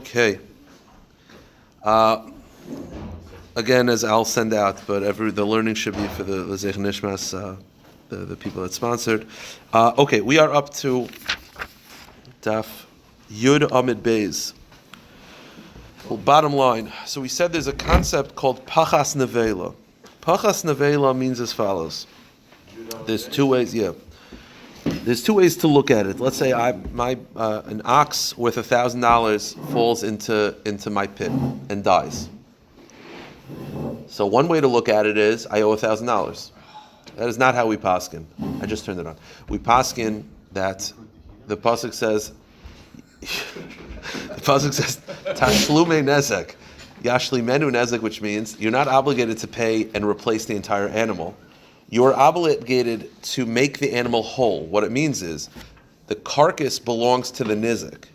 Okay. Again, as I'll send out, but the learning should be for the Zeich Nishmas, the people that sponsored. Okay, we are up to Daf Yud Amid Beis. Well, bottom line. So we said there's a concept called Pachas Nevela. Pachas Nevela means as follows. There's two ways. There's two ways to look at it. Let's say an ox worth $1,000 falls into my pit and dies. So one way to look at it is I owe $1,000. That is not how we paskin. I just turned it on. We paskin that the pasuk says Tashlume nezek, Yashli menu nezek, which means you're not obligated to pay and replace the entire animal. You are obligated to make the animal whole. What it means is the carcass belongs to the nizik.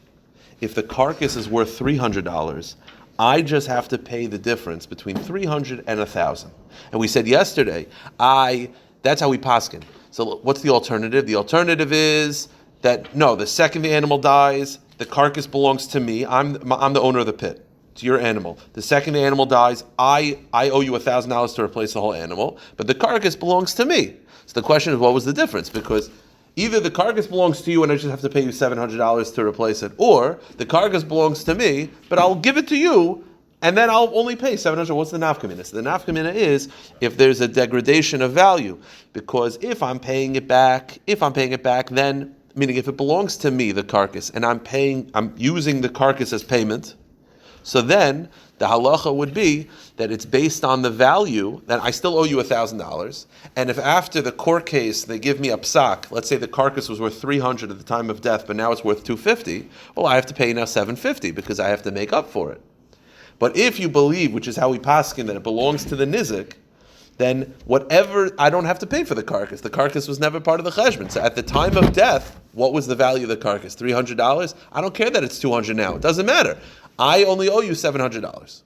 If the carcass is worth $300, I just have to pay the difference between $300 and $1,000. And we said yesterday, that's how we paskin. So what's the alternative? The alternative is that no, the second the animal dies, the carcass belongs to me. I'm the owner of the pit. It's your animal. The second the animal dies, I owe you $1,000 to replace the whole animal, but the carcass belongs to me. So the question is, what was the difference? Because either the carcass belongs to you and I just have to pay you $700 to replace it, or the carcass belongs to me, but I'll give it to you, and then I'll only pay $700. What's the nafkamina? So the nafkamina is if there's a degradation of value, because if I'm paying it back, then meaning if it belongs to me, the carcass, and I'm using the carcass as payment. So then the halacha would be that it's based on the value that I still owe you $1,000, and if after the court case they give me a psak, let's say the carcass was worth $300 at the time of death, but now it's worth $250, well, I have to pay now $750 because I have to make up for it. But if you believe, which is how we paskin, that it belongs to the nizik, then whatever, I don't have to pay for the carcass. The carcass was never part of the cheshbon. So at the time of death, what was the value of the carcass? $300? I don't care that it's $200 now. It doesn't matter. I only owe you $700.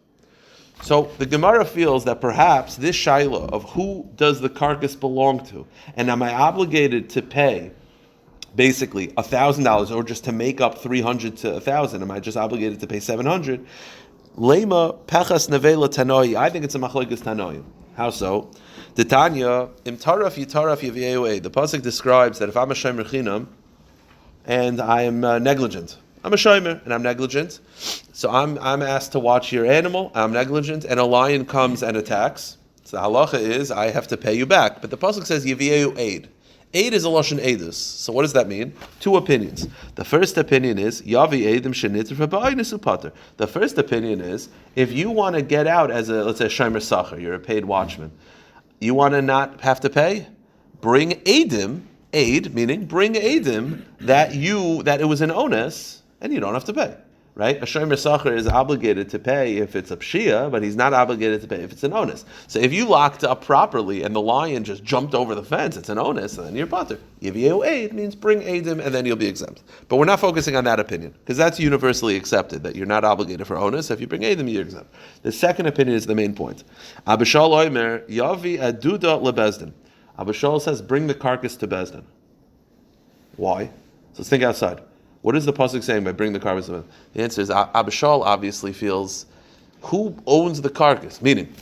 So the Gemara feels that perhaps this shaila of who does the carcass belong to, and am I obligated to pay basically $1,000 or just to make up $300 to $1,000? Am I just obligated to pay $700? Lema pechas nevela tanoi. I think it's a machlokes tanoim. How so? The Tanya im taraf yitaraf yavieue. The pasuk describes that if I'm a shomer chinam and I am negligent, I'm a shomer and I'm negligent, so I'm asked to watch your animal. I'm negligent, and a lion comes and attacks. So the halacha is I have to pay you back. But the pasuk says yavieu aid. Aid is a lashon edus. So what does that mean? Two opinions. The first opinion is yavi edim shenitr v'ba'inus upater. The first opinion is if you want to get out as let's say shomer sacher, you're a paid watchman, you want to not have to pay, bring edim, aid meaning bring edim that it was an onus and you don't have to pay. Right? A shomer sacher is obligated to pay if it's a pshia, but he's not obligated to pay if it's an onus. So if you locked up properly and the lion just jumped over the fence, it's an onus, and then you're pater. Yiviyeu aid means bring aidim, and then you'll be exempt. But we're not focusing on that opinion, because that's universally accepted, that you're not obligated for onus. If you bring aidim, you're exempt. The second opinion is the main point. Abishal oimer, yavi aduda lebezdin. Abishal says, bring the carcass to Bezdin. Why? So let's think outside. What is the pasuk saying by bring the carcass? The answer is Abishal obviously feels who owns the carcass. Meaning,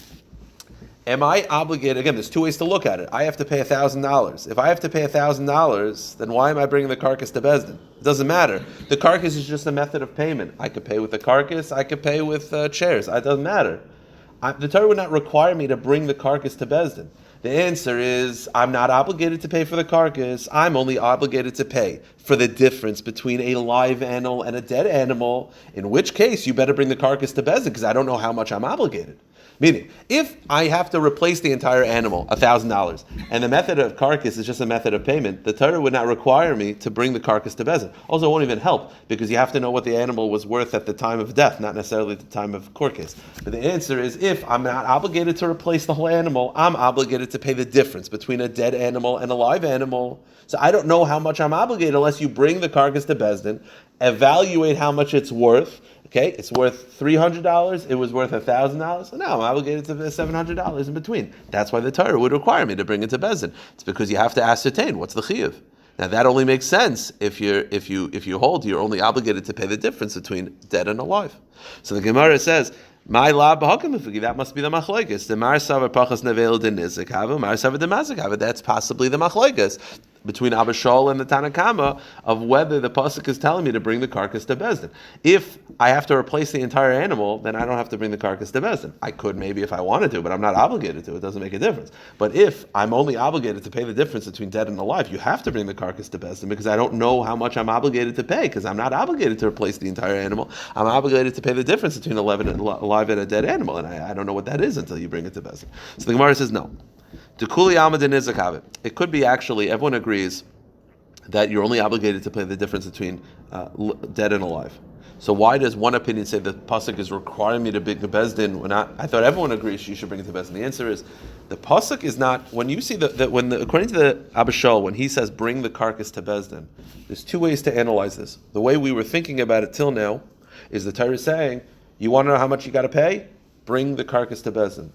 am I obligated? Again, there's two ways to look at it. I have to pay $1,000. If I have to pay $1,000, then why am I bringing the carcass to Bezdin? It doesn't matter. The carcass is just a method of payment. I could pay with the carcass. I could pay with chairs. It doesn't matter. The Torah would not require me to bring the carcass to Bezdin. The answer is, I'm not obligated to pay for the carcass. I'm only obligated to pay for the difference between a live animal and a dead animal, in which case you better bring the carcass to Bezdin, because I don't know how much I'm obligated. Meaning, if I have to replace the entire animal, $1,000, and the method of carcass is just a method of payment, the Torah would not require me to bring the carcass to Bezdin. Also, it won't even help, because you have to know what the animal was worth at the time of death, not necessarily at the time of court case. But the answer is, if I'm not obligated to replace the whole animal, I'm obligated to pay the difference between a dead animal and a live animal. So I don't know how much I'm obligated unless you bring the carcass to Bezdin, evaluate how much it's worth. Okay, it's worth $300. It was worth $1,000. So now I'm obligated to pay $700 in between. That's why the Torah would require me to bring it to Bezdin. It's because you have to ascertain what's the chiyuv. Now that only makes sense if you hold you're only obligated to pay the difference between dead and alive. So the Gemara says, "My lab that must be the machlokes. The mar savar pachas nevel de nizik havu, mar savar de mazik havu." That's possibly the machlokes between Abba Shaul and the Tana Kamma of whether the pasuk is telling me to bring the carcass to Bezdin. If I have to replace the entire animal, then I don't have to bring the carcass to Bezdin. I could maybe if I wanted to, but I'm not obligated to. It doesn't make a difference. But if I'm only obligated to pay the difference between dead and alive, you have to bring the carcass to Bezdin because I don't know how much I'm obligated to pay because I'm not obligated to replace the entire animal. I'm obligated to pay the difference between alive and a dead animal, and I don't know what that is until you bring it to Bezdin. So the Gemara says no. It could be actually, everyone agrees that you're only obligated to pay the difference between dead and alive. So why does one opinion say the pasuk is requiring me to bring the Bezdin when I thought everyone agrees you should bring it to Bezdin? The answer is the pasuk is not, when you see according to the Abba Shaul, when he says bring the carcass to Bezdin, there's two ways to analyze this. The way we were thinking about it till now is the Torah saying, you want to know how much you got to pay? Bring the carcass to Bezdin.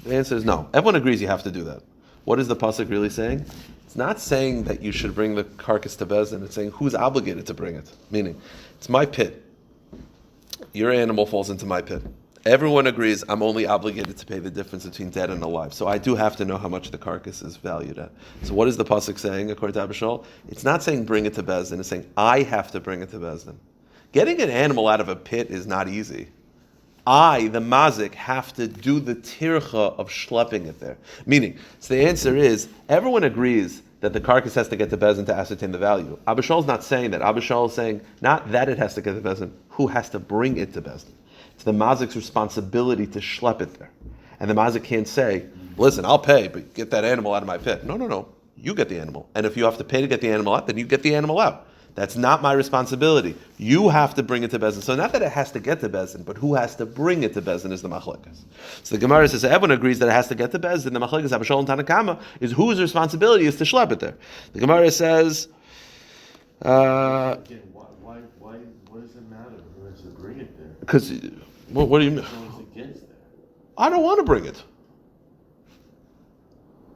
The answer is no. Everyone agrees you have to do that. What is the pasuk really saying? It's not saying that you should bring the carcass to Bezdin. It's saying who's obligated to bring it. Meaning, it's my pit. Your animal falls into my pit. Everyone agrees I'm only obligated to pay the difference between dead and alive. So I do have to know how much the carcass is valued at. So what is the pasuk saying according to Abba Shaul? It's not saying bring it to Bezdin. It's saying I have to bring it to Bezdin. Getting an animal out of a pit is not easy. I, the mazik, have to do the tircha of schlepping it there. Meaning, so the answer is, everyone agrees that the carcass has to get to Bezdin to ascertain the value. Abba Shaul's not saying that. Abba Shaul is saying, not that it has to get to Bezdin, who has to bring it to Bezdin. It's the mazik's responsibility to schlepp it there. And the mazik can't say, listen, I'll pay, but get that animal out of my pit. No. You get the animal. And if you have to pay to get the animal out, then you get the animal out. That's not my responsibility. You have to bring it to Bezdin. So not that it has to get to Bezdin, but who has to bring it to Bezdin is the machlokes. So the Gemara says, everyone agrees that it has to get to Bezdin. The machlokes, Abba Shaul and Tana Kamma, is whose responsibility is to schlepp it there. The Gemara says, Again, why does it matter who has to bring it there? Because, what do you mean? Against that. I don't want to bring it.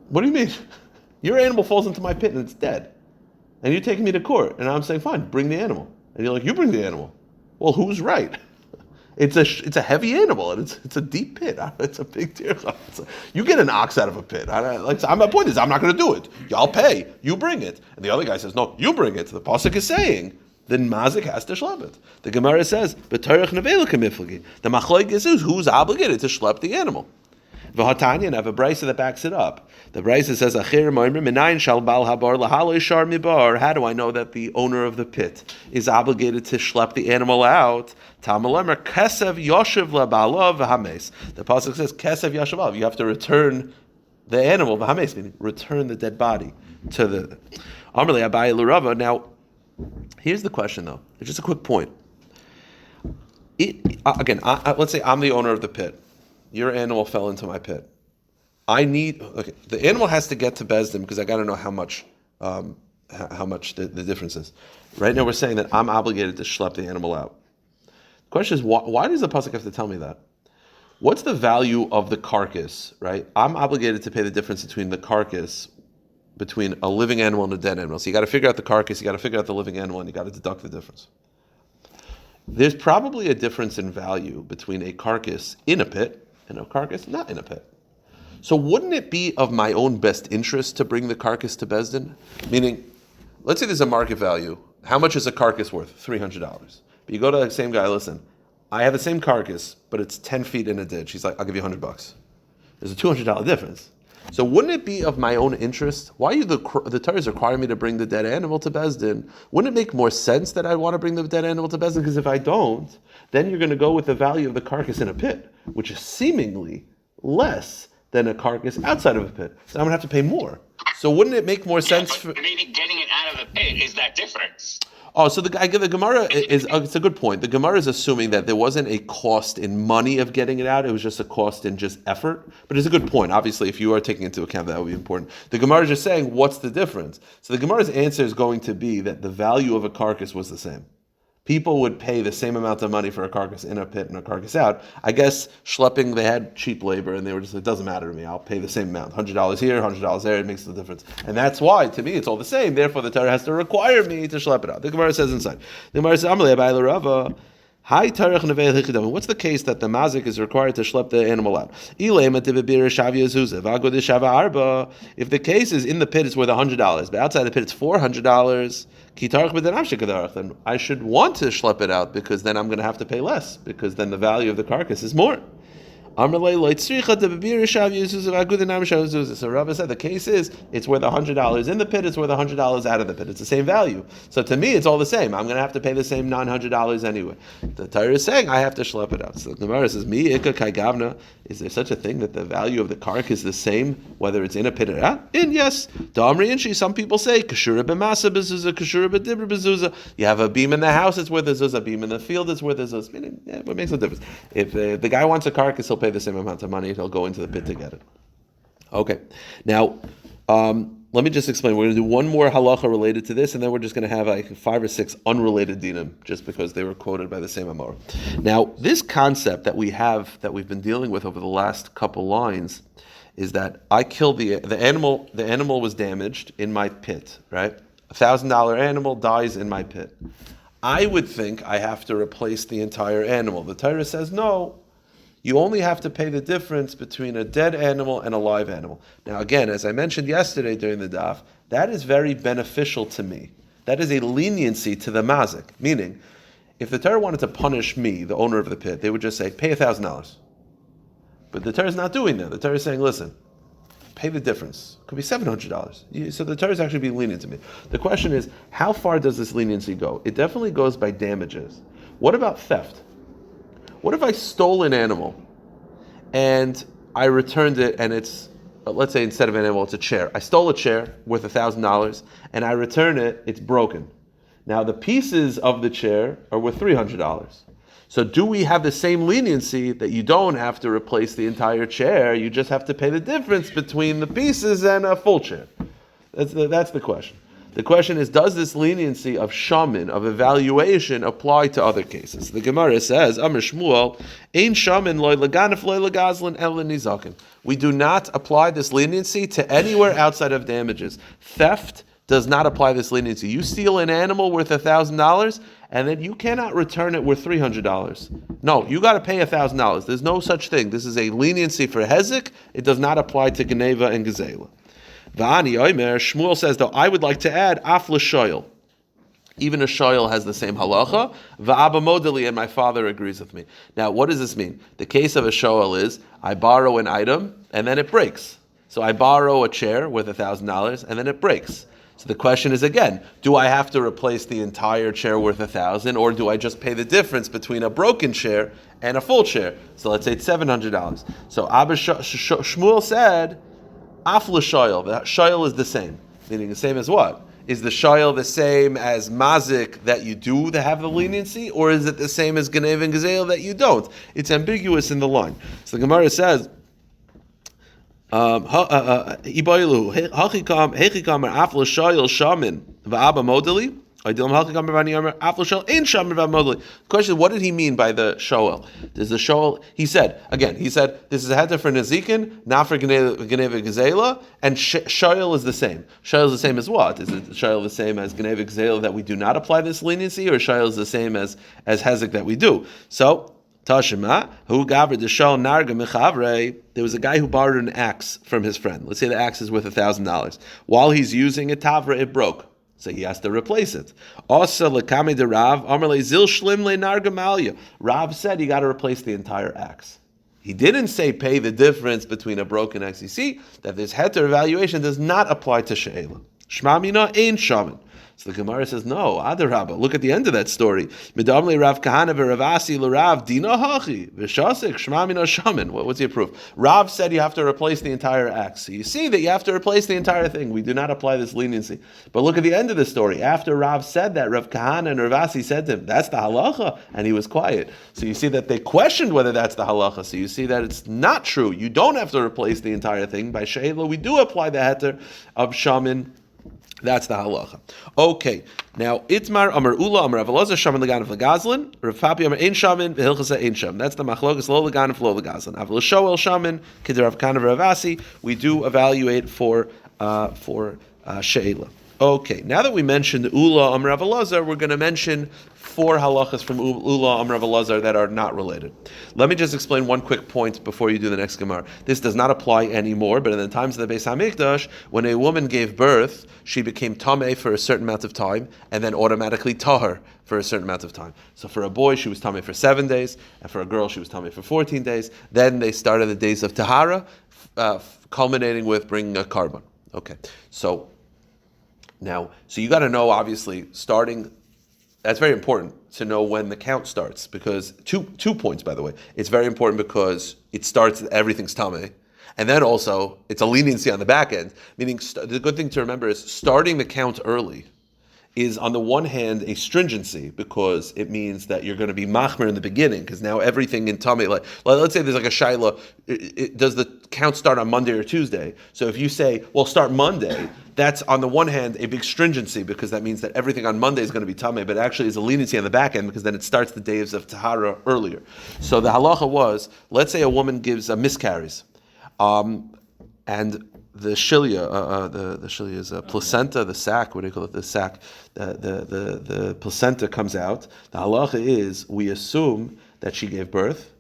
What do you mean? Your animal falls into my pit and it's dead. And you're taking me to court, and I'm saying, fine, bring the animal. And you're like, you bring the animal. Well, who's right? It's a heavy animal, and it's a deep pit. It's a big deer. You get an ox out of a pit. My point is, I'm not going to do it. I'll pay. You bring it. And the other guy says, no, you bring it. So the pasuk is saying, then mazik has to schlepp it. The Gemara says, b'torach nevela k'miflagi. The machlokes is who's obligated to schlepp the animal. V'hatanya, and I have a brisa that backs it up. The brisa says, "Achir moimrim minayin shal bal habar lahalo shar mibar." How do I know that the owner of the pit is obligated to schlepp the animal out? Tamalamer kesev yoshev labalav v'hames. The pasuk says kesev yoshev alav. You have to return the animal v'hames, meaning return the dead body to the. Amrli Abaye l'Rava. Now, here's the question, though. It's just a quick point. Let's say I'm the owner of the pit. Your animal fell into my pit. The animal has to get to Bezdin because I got to know how much the difference is. Right now we're saying that I'm obligated to schlepp the animal out. The question is, why does the pasuk have to tell me that? What's the value of the carcass, right? I'm obligated to pay the difference between the carcass, between a living animal and a dead animal. So you got to figure out the carcass, you got to figure out the living animal, and you got to deduct the difference. There's probably a difference in value between a carcass in a pit and a carcass not in a pit. So wouldn't it be of my own best interest to bring the carcass to Bezdin? Meaning, let's say there's a market value. How much is a carcass worth? $300. But you go to the same guy, listen, I have the same carcass, but it's 10 feet in a ditch. He's like, I'll give you $100. There's a $200 difference. So wouldn't it be of my own interest? Why are the Torah is requiring me to bring the dead animal to Bezdin? Wouldn't it make more sense that I want to bring the dead animal to Bezdin? Because if I don't, then you're going to go with the value of the carcass in a pit, which is seemingly less than a carcass outside of a pit. So I'm going to have to pay more. So wouldn't it make more sense for... Maybe getting it out of the pit is that difference. Oh, so the Gemara is, it's a good point. The Gemara is assuming that there wasn't a cost in money of getting it out. It was just a cost in just effort. But it's a good point. Obviously, if you are taking into account that would be important. The Gemara is just saying, what's the difference? So the Gemara's answer is going to be that the value of a carcass was the same. people would pay the same amount of money for a carcass in a pit and a carcass out. I guess schlepping, they had cheap labor, and they were just, it doesn't matter to me. I'll pay the same amount. $100 here, $100 there, it makes no difference. And that's why, to me, it's all the same. Therefore, the Torah has to require me to schlep it out. The Gemara says inside. The Gemara says, Amalei Abai L'Rava, Hi Tarech Nevei Hichidam. What's the case that the mazik is required to schlep the animal out? If the case is in the pit, it's worth $100, but outside the pit, it's $400. Then I should want to schlep it out because then I'm going to have to pay less because then the value of the carcass is more. So Rabbi said the case is it's worth $100 in the pit, it's worth $100 out of the pit. It's the same value. So to me, it's all the same. I'm going to have to pay the same $900 anyway. The Torah is saying I have to schlep it out. So the Gemara says, Mi ika kai gavna. Is there such a thing that the value of the carcass is the same whether it's in a pit or out? And yes, Damri and she. Some people say kashura b'masa b'zuzah, kashura b'dibra b'zuzah. You have a beam in the house, it's worth a zuzah. A beam in the field, it's worth a zuzah. Meaning, what makes a difference? If the guy wants a carcass, he'll pay the same amount of money. He'll go into the pit to get it. Okay. Now, let me just explain. We're going to do one more halacha related to this, and then we're just going to have like 5 or 6 unrelated dinim, just because they were quoted by the same Amor. Now, this concept that we have, that we've been dealing with over the last couple lines, is that I killed the animal. The animal was damaged in my pit, right? $1,000 animal dies in my pit. I would think I have to replace the entire animal. The Torah says no. You only have to pay the difference between a dead animal and a live animal. Now again, as I mentioned yesterday during the daf, that is very beneficial to me. That is a leniency to the mazik. Meaning, if the Torah wanted to punish me, the owner of the pit, they would just say, pay $1,000. But the Torah is not doing that. The Torah is saying, listen, pay the difference. It could be $700. So the Torah is actually being lenient to me. The question is, how far does this leniency go? It definitely goes by damages. What about theft? What if I stole an animal and I returned it and it's, let's say instead of an animal, it's a chair. I stole a chair worth $1,000 and I return it, it's broken. Now the pieces of the chair are worth $300. So do we have the same leniency that you don't have to replace the entire chair, you just have to pay the difference between the pieces and a full chair? That's the question. The question is, does this leniency of shaman, of evaluation, apply to other cases? The Gemara says, Amr Shmuel, Ein shaman loy laganif loy lagazlin el nizakin. We do not apply this leniency to anywhere outside of damages. Theft does not apply this leniency. You steal an animal worth $1,000, and then you cannot return it worth $300. No, you got to pay $1,000. There's no such thing. This is a leniency for hezek. It does not apply to geneva and gezela. V'ani oimer, Shmuel says, though, I would like to add, af l'shoyel. Even a shoyel has the same halacha. V'abba modeli, and my father agrees with me. Now, what does this mean? The case of a shoyel is, I borrow an item, and then it breaks. So I borrow a chair worth $1,000, and then it breaks. So the question is again, do I have to replace the entire chair worth $1,000, or do I just pay the difference between a broken chair and a full chair? So let's say it's $700. So Abba Shmuel said, Af l'shoyel. The shoyel is the same. Meaning the same as what? Is the shoyel the same as mazik that you do to have the leniency, or is it the same as genev and gezel that you don't? It's ambiguous in the line. So the Gemara says, Iboilu, hechikam af l'shoyel shamin v'abba modeli. The question is, what did he mean by the shoel? Does the shoel? He said this is a heter for nezikin, not for geneva gezela, and shoel is the same. Shoel is the same as what? Is it shoel the same as geneva gezela that we do not apply this leniency, or shoel is the same as hezek that we do? So Tashima, who gathered the shal narga mechavre. There was a guy who borrowed an axe from his friend. Let's say the axe is worth $1,000. While he's using a tavra, it broke. So he has to replace it. Also, lekame de Rav, Amarle zil shlim le nargamalia. Rav said you got to replace the entire axe. He didn't say pay the difference between a broken axe. You see that this heter evaluation does not apply to she'ela. Shmamina ain't shaman. So the Gemara says, no, Adarabba. Look at the end of that story. Midamli Rav Kahana v'Ravasi l'Rav dina hachi v'shasik shmamina shaman. What's your proof? Rav said you have to replace the entire axe. So you see that you have to replace the entire thing. We do not apply this leniency. But look at the end of the story. After Rav said that, Rav Kahana and Ravasi said to him, that's the halacha, and he was quiet. So you see that they questioned whether that's the halacha. So you see that it's not true. You don't have to replace the entire thing. By she'ela, we do apply the heter of shaman That's the halacha. Okay, now Itmar Amar Ula Amar Rav Elazar Shaman Leganif Legazlin, Rav Papi Amar Ein Shaman V'Hilchasa Ein Sham. That's the machlokas Lo Leganif Lo Legazlin. Aval Shoel Shaman K'derav Kana Ravasi. We do evaluate for she'ela. Okay, now that we mentioned Ula Amar Rav Elazar, we're going to mention 4 halachas from Ula Amar Rav Elazar that are not related. Let me just explain one quick point before you do the next Gemara. This does not apply anymore, but in the times of the Beis HaMikdash, when a woman gave birth, she became tameh for a certain amount of time, and then automatically tahor for a certain amount of time. So for a boy, she was tameh for 7 days, and for a girl, she was tameh for 14 days. Then they started the days of tahara, culminating with bringing a carbon. Okay, so you got to know, obviously, starting. That's very important to know when the count starts, because two points, by the way. It's very important because it starts, everything's tameh, and then also it's a leniency on the back end. Meaning, the good thing to remember is starting the count early is on the one hand a stringency, because it means that you're going to be machmer in the beginning, because now everything in tameh, like let's say there's like a shaila, does the count start on Monday or Tuesday? So if you say, well, start Monday, that's on the one hand a big stringency, because that means that everything on Monday is going to be tameh, but actually is a leniency on the back end, because then it starts the days of tahara earlier. So the halacha was, let's say a woman gives miscarries, and the shilya, the shilya is a placenta, the sac. What do you call it? The sac. The placenta comes out. The halacha is, we assume that she gave birth,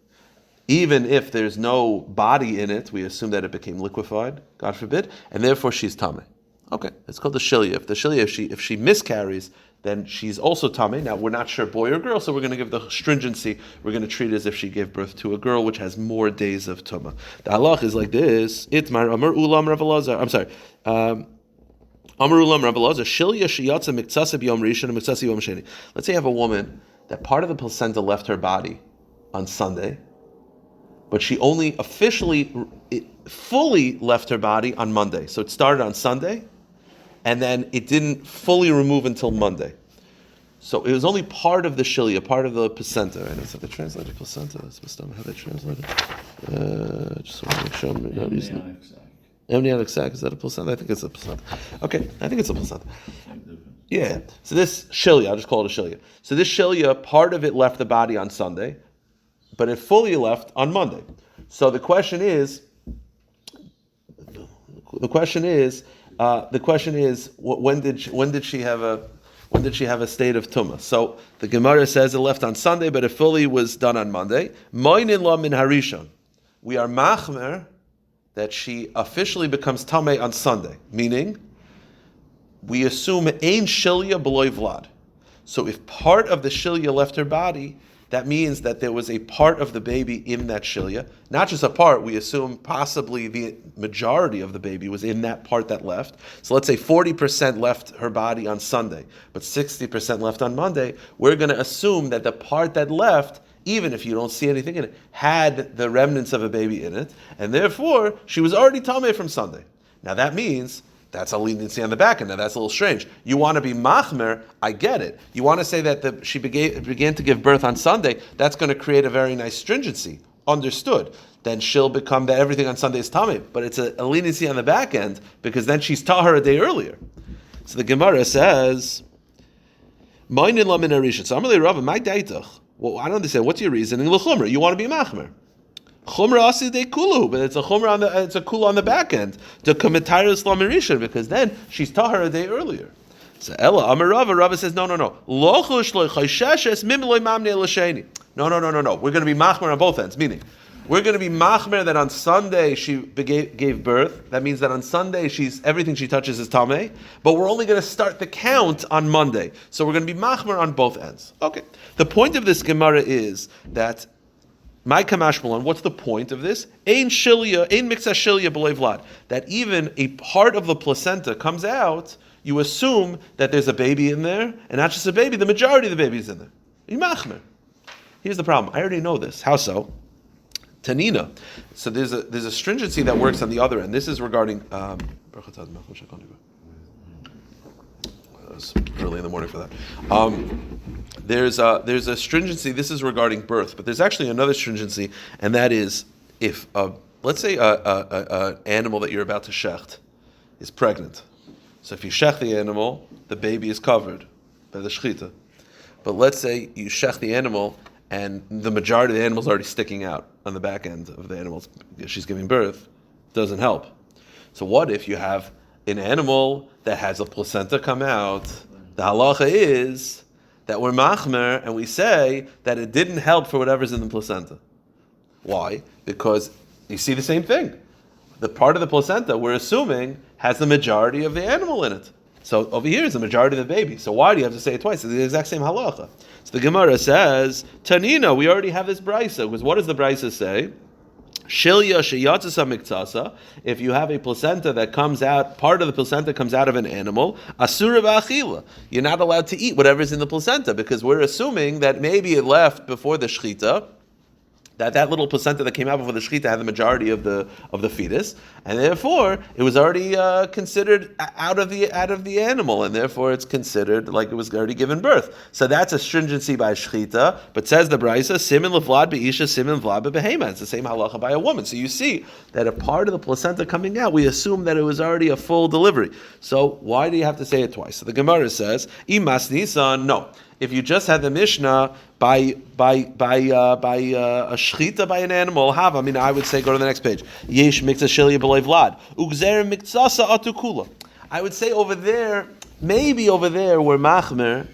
even if there's no body in it. We assume that it became liquefied, God forbid, and therefore she's tameh. Okay, it's called the shilya. If she miscarries, then she's also tameh. Now we're not sure boy or girl, so we're going to give the stringency. We're going to treat it as if she gave birth to a girl, which has more days of tumah. The halach is like this: Itmar Amar Ulam Rav Elazar. I'm sorry. Amar Ulam Rav Elazar. Shilya sheyatza miktsasa b'yom rishon and miktsasa b'yom sheni. Let's say you have a woman that part of the placenta left her body on Sunday, but she only fully left her body on Monday. So it started on Sunday, and then it didn't fully remove until Monday. So it was only part of the shilya, part of the placenta. Right? It's like the translated placenta. That's how they translate it. Just want to make sure I'm not using amniotic sac. Is that a placenta? I think it's a placenta. Okay, I think it's a placenta. Yeah. So this shilya, I'll just call it a shilya. So this shilya, part of it left the body on Sunday, but it fully left on Monday. So the question is, when did she have a state of tumah? So the Gemara says it left on Sunday, but it fully was done on Monday. Moinin la min harishon. We are machmer that she officially becomes tameh on Sunday, meaning we assume ein shilya b'loy vlad. So if part of the shilya left her body, that means that there was a part of the baby in that shilya. Not just a part, we assume possibly the majority of the baby was in that part that left. So let's say 40% left her body on Sunday, but 60% left on Monday. We're going to assume that the part that left, even if you don't see anything in it, had the remnants of a baby in it, and therefore she was already tameh from Sunday. Now that means that's a leniency on the back end. Now that's a little strange. You want to be machmer, I get it. You want to say that she began to give birth on Sunday, that's going to create a very nice stringency. Understood. Then she'll become that everything on Sunday is tameh. But it's a leniency on the back end, because then she's tahar a day earlier. So the Gemara says, Moinin la min harishon. So Amalei Rabbi, my daitach. Well, I don't understand. What's your reasoning? L'chumra. You want to be machmer. Chumra asi de kulu, but it's a chumra it's a kula on the back end to commit tyrus lamirisha, because then she's tahar a day earlier. So Ella Amarava, Rabbi says no. Lochush lo chayshes mimloy mamne l'sheni. No. We're going to be machmer on both ends. Meaning, we're going to be machmer that on Sunday she gave birth. That means that on Sunday everything she touches is tameh. But we're only going to start the count on Monday. So we're going to be machmer on both ends. Okay. The point of this Gemara is that my kamashmalan, what's the point of this? Ein miksa shilya b'loy vlad. That even a part of the placenta comes out, you assume that there's a baby in there, and not just a baby, the majority of the baby is in there. Machmer. Here's the problem. I already know this. How so? Tanina. So there's a stringency that works on the other end. This is regarding it's early in the morning for that. There's a stringency. This is regarding birth, but there's actually another stringency, and that is if let's say an animal that you're about to shecht is pregnant. So if you shech the animal, the baby is covered by the shechita. But let's say you shech the animal and the majority of the animal is already sticking out on the back end of the animal. She's giving birth. Doesn't help. So what if you have an animal that has a placenta come out? The halacha is that we're machmer and we say that it didn't help for whatever's in the placenta. Why? Because you see the same thing. The part of the placenta we're assuming has the majority of the animal in it. So over here is the majority of the baby. So why do you have to say it twice? It's the exact same halacha. So the Gemara says, Tanina, we already have this brisa. Because what does the brisa say? Shilya sheyatzasa miktasa. If you have a placenta that comes out, part of the placenta comes out of an animal, asura v'achila. You're not allowed to eat whatever's in the placenta because we're assuming that maybe it left before the shechita, that little placenta that came out before the shechita had the majority of the fetus, and therefore it was already considered out of the animal, and therefore it's considered like it was already given birth. So that's a stringency by shechita. But says the brisa, simin levlad beisha, simin levlad behema. It's the same halacha by a woman. So you see that a part of the placenta coming out, we assume that it was already a full delivery. So why do you have to say it twice? So the Gemara says, imas nisan, no. If you just had the Mishnah by a shechita by an animal, I mean, I would say go to the next page. Yesh mikza shilya b'lei vlad ugzer mikzasa atukula. I would say over there, maybe over there we're machmer.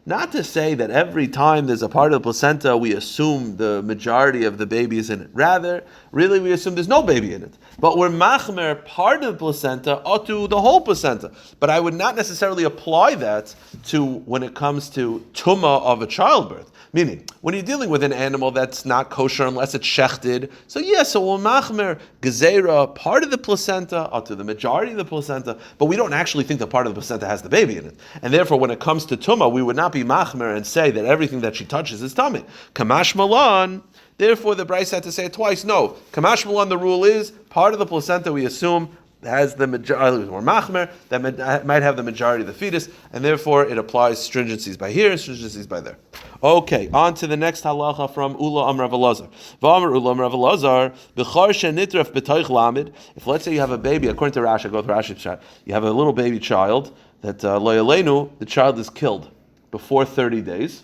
Not to say that every time there's a part of the placenta we assume the majority of the baby is in it. Rather, really we assume there's no baby in it. But we're machmer part of the placenta or to the whole placenta. But I would not necessarily apply that to when it comes to tumah of a childbirth. Meaning, when you're dealing with an animal that's not kosher unless it's shechted, so we'll machmer gezerah part of the placenta or to the majority of the placenta, but we don't actually think the part of the placenta has the baby in it. And therefore, when it comes to tumah, we would not be machmer and say that everything that she touches is tummy. Kamash malan. Therefore, the Bryce had to say it twice. No, Kamash malan, the rule is part of the placenta we assume has the majority, or machmer, that might have the majority of the fetus, and therefore it applies stringencies by here, stringencies by there. Okay, on to the next halacha from Ula Amr Rav Elazar. V'amr Ula Amr Rav Elazar, b'char shenitraf b'toich lamed. If let's say you have a baby, according to Rashi, go to Rashi's shot, you have a little baby child that lo yaleinu, the child is killed before 30 days.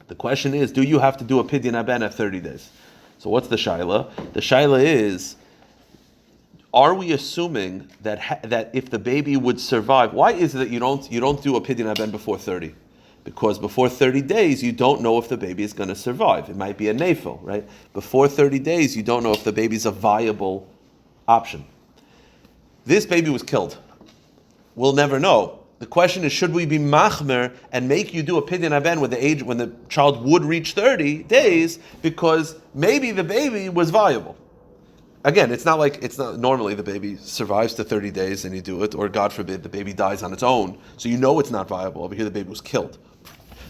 The question is, do you have to do a pidyon haben at 30 days? So what's the shaila? The shaila is, are we assuming that if the baby would survive, why is it that you don't do a pidyon haben before 30? Because before 30 days, you don't know if the baby is going to survive. It might be a nafil, right? Before 30 days, you don't know if the baby is a viable option. This baby was killed. We'll never know. The question is, should we be machmer and make you do a pidyon haben when the child would reach 30 days because maybe the baby was viable? Again, it's not normally the baby survives to 30 days and you do it, or God forbid the baby dies on its own, so you know it's not viable. Over here the baby was killed.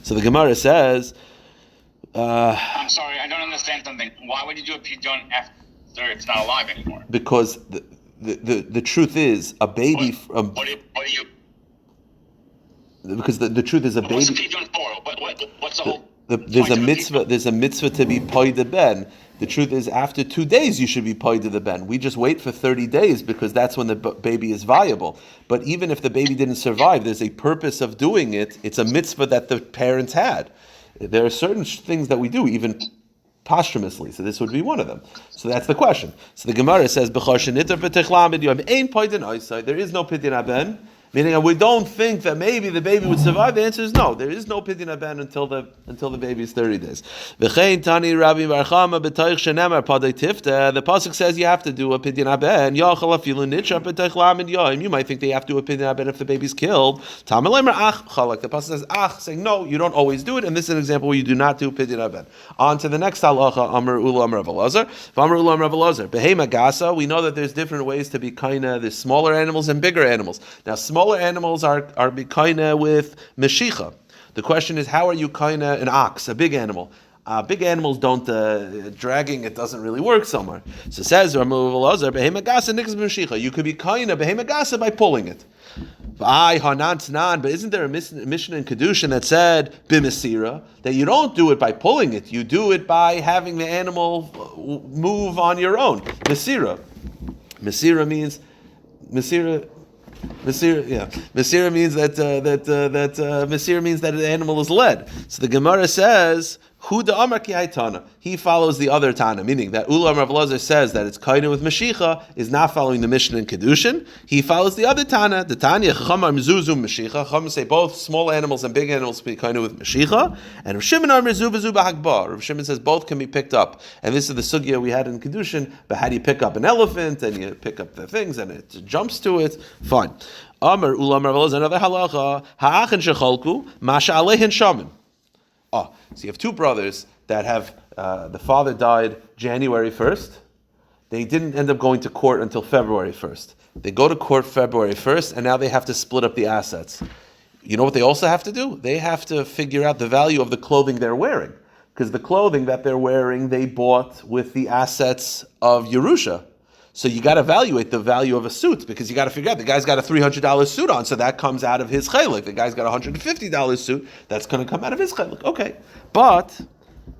So the Gemara says, I'm sorry, I don't understand something. Why would you do a pidyon after it's not alive anymore? Because the truth is a baby. Because the truth is a baby. What's the pidyon for? What's the whole? There's a mitzvah. There's a mitzvah to be paid the ben. The truth is, after 2 days, you should be paid to the ben. We just wait for 30 days because that's when the baby is viable. But even if the baby didn't survive, there's a purpose of doing it. It's a mitzvah that the parents had. There are certain things that we do, even posthumously. So this would be one of them. So that's the question. So the Gemara says, there is no pidyon haben. Meaning, we don't think that maybe the baby would survive. The answer is no. There is no pidyon haben until the baby is 30 days. The pasuk says you have to do a pidyon haben. You might think they have to do a pidyon haben if the baby's killed. The pasuk says saying no, you don't always do it. And this is an example where you do not do pidyon haben. On to the next halacha. Amr Ula Amr Rav Elazar. Amr Ula Amr Rav Elazar. Behema gasa. We know that there's different ways to be kaina. There's smaller animals and bigger animals. Now, smaller animals are kaina with meshicha. The question is, how are you kaina an ox, a big animal? Big animals don't dragging. It doesn't really work somewhere. So says Ramuvalazer behema gasa nikas meshicha. You could be kaina behema gasa by pulling it. But isn't there a mission in Kedushin that said b'mesira that you don't do it by pulling it, you do it by having the animal move on your own? Mesira means mesira. Masira means that Masira means that the animal is led. So the Gemara says, Hu da Amar ki haytana. He follows the other Tana, meaning that Ulam Rav Elazar says that it's kainu with Mashicha is not following the Mishnah in Kedushin. He follows the other Tana. The Tanya Chacham Mezuzum Mashicha. Chacham say both small animals and big animals be kainu with Mashicha. And Rav Shimon Ar Mezu Bezu B'Hagbar. Rav Shimon says both can be picked up. And this is the sugya we had in Kedushin. But how do you pick up an elephant and you pick up the things and it jumps to it? Fine. Amar Ulam Rav Elazar another halacha. Ha'achin shechalku masha aleihin shaman. So you have two brothers that have, the father died January 1st. They didn't end up going to court until February 1st. They go to court February 1st, and now they have to split up the assets. You know what they also have to do? They have to figure out the value of the clothing they're wearing. Because the clothing that they're wearing, they bought with the assets of Yerusha. So you got to evaluate the value of a suit, because you got to figure out the guy's got a $300 suit on, so that comes out of his chelik. The guy's got a $150 suit, that's going to come out of his chelik. Okay, but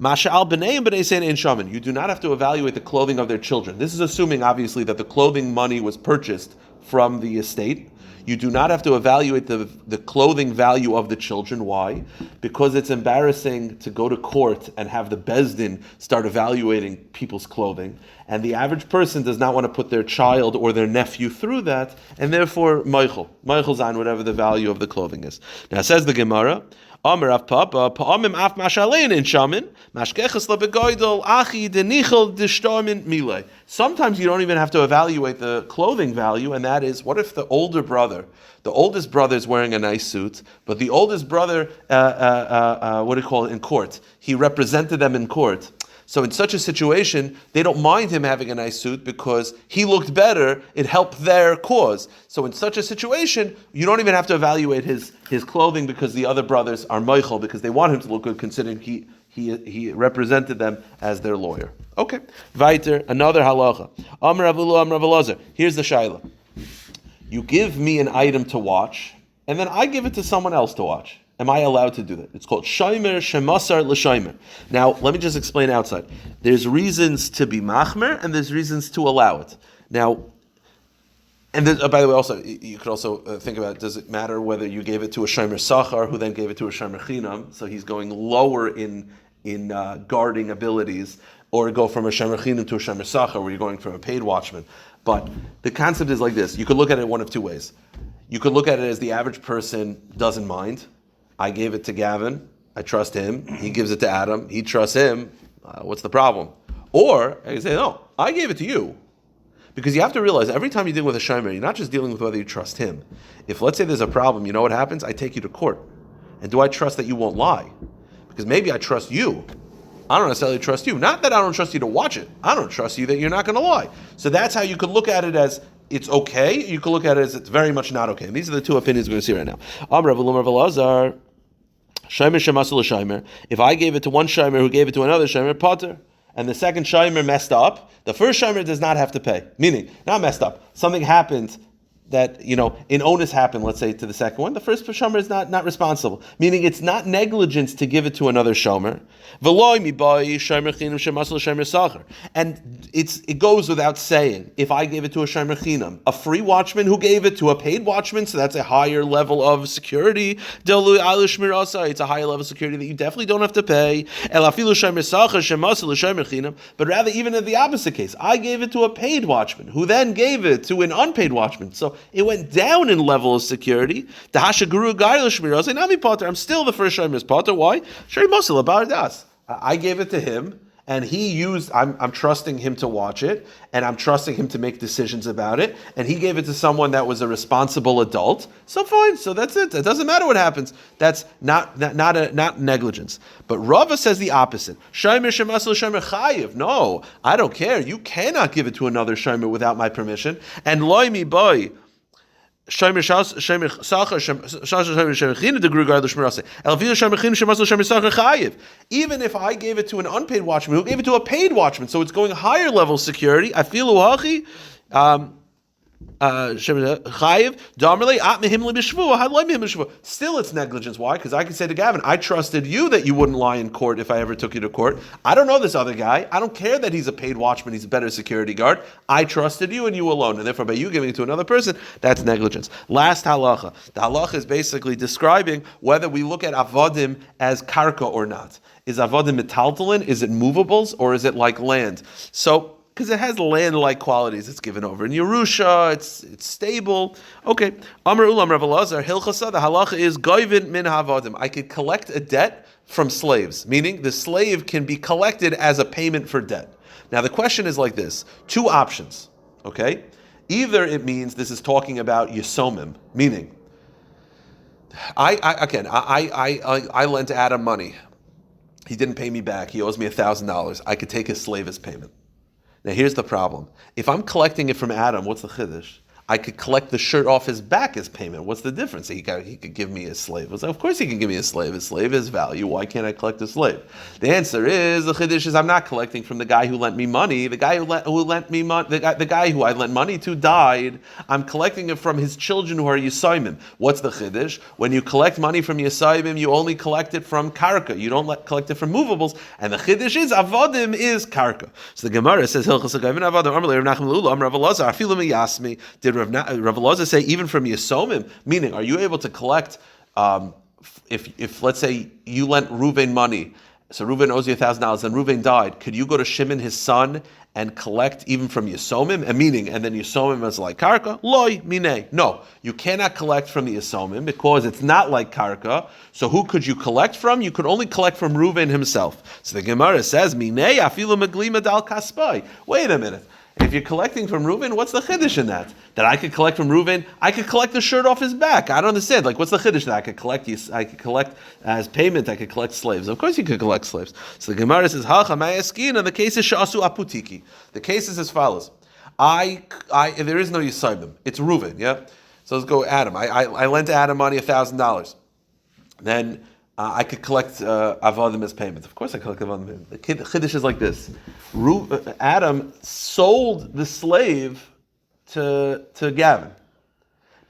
masha'al b'neim b'nei sein ein shaman. You do not have to evaluate the clothing of their children. This is assuming, obviously, that the clothing money was purchased from the estate. You do not have to evaluate the clothing value of the children. Why? Because it's embarrassing to go to court and have the Bezdin start evaluating people's clothing. And the average person does not want to put their child or their nephew through that, and therefore, Meichel on whatever the value of the clothing is. Now, says the Gemara, Amar Rav Papa, Pa'amim af mashalein in shamin, mashkechas lebegoidol, achi denichel dishtormin milei. Sometimes you don't even have to evaluate the clothing value, and that is, what if the oldest brother is wearing a nice suit, but the oldest brother, in court, he represented them in court. So in such a situation, they don't mind him having a nice suit because he looked better, it helped their cause. So in such a situation, you don't even have to evaluate his clothing because the other brothers are meichel, because they want him to look good considering he represented them as their lawyer. Okay. Weiter, another halacha. Amar Rav Ulu, Amar Rav Elazar. Here's the shaila. You give me an item to watch, and then I give it to someone else to watch. Am I allowed to do that? It's called shomer shemasar l'shomer. Now, let me just explain outside. There's reasons to be machmer, and there's reasons to allow it. Now, and by the way, also you could also think about, does it matter whether you gave it to a shomer sachar, who then gave it to a shomer chinam? So he's going lower in guarding abilities, or go from a shomer chinam to a shomer sachar, where you're going from a paid watchman. But the concept is like this. You could look at it one of two ways. You could look at it as the average person doesn't mind. I gave it to Gavin, I trust him. He gives it to Adam, he trusts him. What's the problem? Or I can say, no, I gave it to you. Because you have to realize, every time you deal with a shomer, you're not just dealing with whether you trust him. If, let's say, there's a problem, you know what happens? I take you to court. And do I trust that you won't lie? Because maybe I trust you. I don't necessarily trust you. Not that I don't trust you to watch it. I don't trust you that you're not going to lie. So that's how you could look at it, as it's okay. You could look at it as it's very much not okay. And these are the two opinions we're going to see right now. Amar Rav Elazar. Shomer shemasul l'shomer. If I gave it to one shomer who gave it to another shomer, potter, and the second shomer messed up, the first shomer does not have to pay. Meaning, not messed up. Something happened that, in onus happened, let's say, to the second one. The first shomer is not responsible. Meaning, it's not negligence to give it to another shomer. And it goes without saying, if I gave it to a shomer chinam, a free watchman who gave it to a paid watchman, so that's a higher level of security. It's a higher level of security that you definitely don't have to pay. But rather, even in the opposite case, I gave it to a paid watchman, who then gave it to an unpaid watchman. So it went down in level of security. I'm still the first shomer's potter. Why? I gave it to him, and he used, I'm trusting him to watch it, and I'm trusting him to make decisions about it, and he gave it to someone that was a responsible adult, so fine, so that's it. It doesn't matter what happens. That's not negligence. But Rava says the opposite. Shomer shemasel shomer chayiv. No, I don't care. You cannot give it to another shomer without my permission. And loy mi boy, even if I gave it to an unpaid watchman who gave it to a paid watchman, so it's going higher level security, I feel Chayiv, still it's negligence. Why? Because I could say to Gavin, I trusted you that you wouldn't lie in court if I ever took you to court. I don't know this other guy. I don't care that he's a paid watchman, he's a better security guard. I trusted you and you alone. And therefore by you giving it to another person, that's negligence. Last halacha. The halacha is basically describing whether we look at avodim as karka or not. Is avodim metaltalin? Is it movables? Or is it like land? So, because it has land-like qualities, it's given over in Yerusha, it's stable. Okay. Amar Ulam Rav Elazar, Hilchasa, the halacha is goivin min havadim. I could collect a debt from slaves, meaning the slave can be collected as a payment for debt. Now the question is like this, two options, okay? Either it means this is talking about Yisomim, meaning, I lent Adam money. He didn't pay me back. He owes me $1,000. I could take his slave as payment. Now here's the problem. If I'm collecting it from Adam, what's the chiddush? I could collect the shirt off his back as payment. What's the difference? He could give me a slave. Of course he can give me a slave. A slave is value. Why can't I collect a slave? The answer is, the chiddush is I'm not collecting from the guy who lent me money. The guy who lent me money, the guy who I lent money to died. I'm collecting it from his children who are Yisayimim. What's the chiddush? When you collect money from Yisayimim, you only collect it from karka. You don't collect it from movables. And the chiddush is avodim is karka. So the Gemara says, did Rav Elazar say even from Yisomim? Meaning, are you able to collect, if let's say you lent Reuven money, so Reuven owes you $1,000 and Reuven died, could you go to Shimon, his son, and collect even from Yisomim? And then Yisomim is like karka? Loi, mine. No, you cannot collect from the Yisomim because it's not like karka. So who could you collect from? You could only collect from Reuven himself. So the Gemara says, mine afilu meglima dal kaspai. Wait a minute. If you're collecting from Reuven, what's the chiddush in that? That I could collect from Reuven, I could collect the shirt off his back. I don't understand. Like, what's the chiddush that I could collect as payment, I could collect slaves. Of course you could collect slaves. So the Gemara says, Hacha ma'askin, and the case is sha'asu aputiki. The case is as follows. There is no Yisayim. It's Reuven, yeah? So let's go Adam. I lent Adam money $1,000. Then I could collect avodim as payment. Of course I collect avodim as payment. The chiddush is like this. Adam sold the slave to Gavin.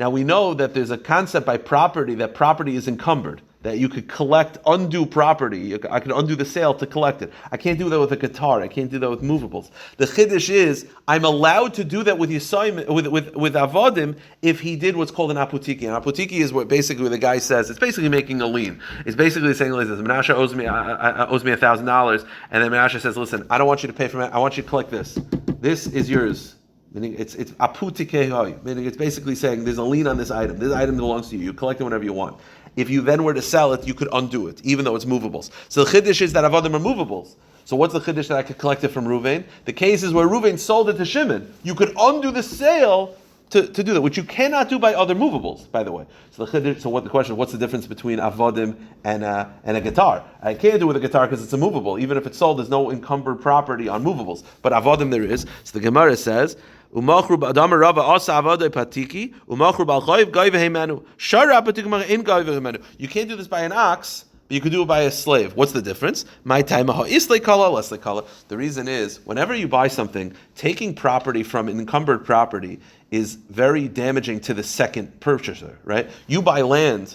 Now we know that there's a concept by property that property is encumbered, that you could collect undue property. I can undo the sale to collect it. I can't do that with a guitar. I can't do that with movables. The chiddush is I'm allowed to do that with Yisayim, with avodim if he did what's called an aputiki. An aputiki is what basically the guy says. It's basically making a lien. It's basically saying like this: Menashe owes me $1,000, and then Menashe says, "Listen, I don't want you to pay for it. I want you to collect this. This is yours." Meaning it's aputike, meaning it's basically saying there's a lien on this item. This item belongs to you. You collect it whenever you want. If you then were to sell it, you could undo it, even though it's movables. So the chiddush is that avodim are movables. So what's the chiddush that I could collect it from Reuven? The case is where Reuven sold it to Shimon. You could undo the sale to do that, which you cannot do by other movables, by the way. So the chiddush, what's the difference between avodim and a guitar? I can't do it with a guitar because it's a movable. Even if it's sold, there's no encumbered property on movables. But avodim there is. So the Gemara says, Umachru ba'adam rava asa avadai patiki, umachru ba'alchayiv gaiv heimanu. Shara patikum in gaiv heimanu. You can't do this by an ox, but you could do it by a slave. What's the difference? My time islay kala, lesle kala. The reason is, whenever you buy something, taking property from an encumbered property is very damaging to the second purchaser, right? You buy land,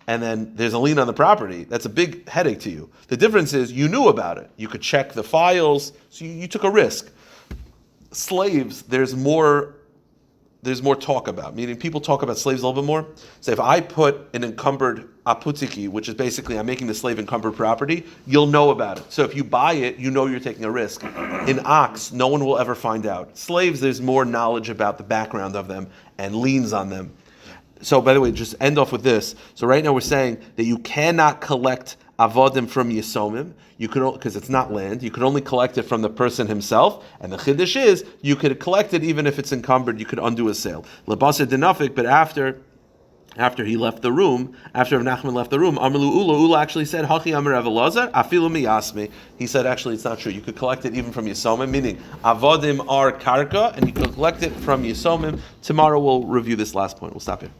and then there's a lien on the property. That's a big headache to you. The difference is, you knew about it. You could check the files, so you took a risk. Slaves, there's more talk about, meaning people talk about slaves a little bit more. So if I put an encumbered aputiki, which is basically I'm making the slave encumbered property, you'll know about it. So if you buy it, you know you're taking a risk. In ox, no one will ever find out. Slaves, there's more knowledge about the background of them and liens on them. So by the way, just end off with this. So right now we're saying that you cannot collect avodim from Yisomim, you could, because it's not land, you could only collect it from the person himself, and the chiddush is, you could collect it even if it's encumbered, you could undo a sale. Lebasa denafik, but after he left the room, after Nachman left the room, Amru Ula actually said, Hachi Amar Rav Elazar, Afilu miyasmi. He said, actually, it's not true. You could collect it even from Yisomim, meaning avodim are karka, and you could collect it from Yisomim. Tomorrow we'll review this last point. We'll stop here.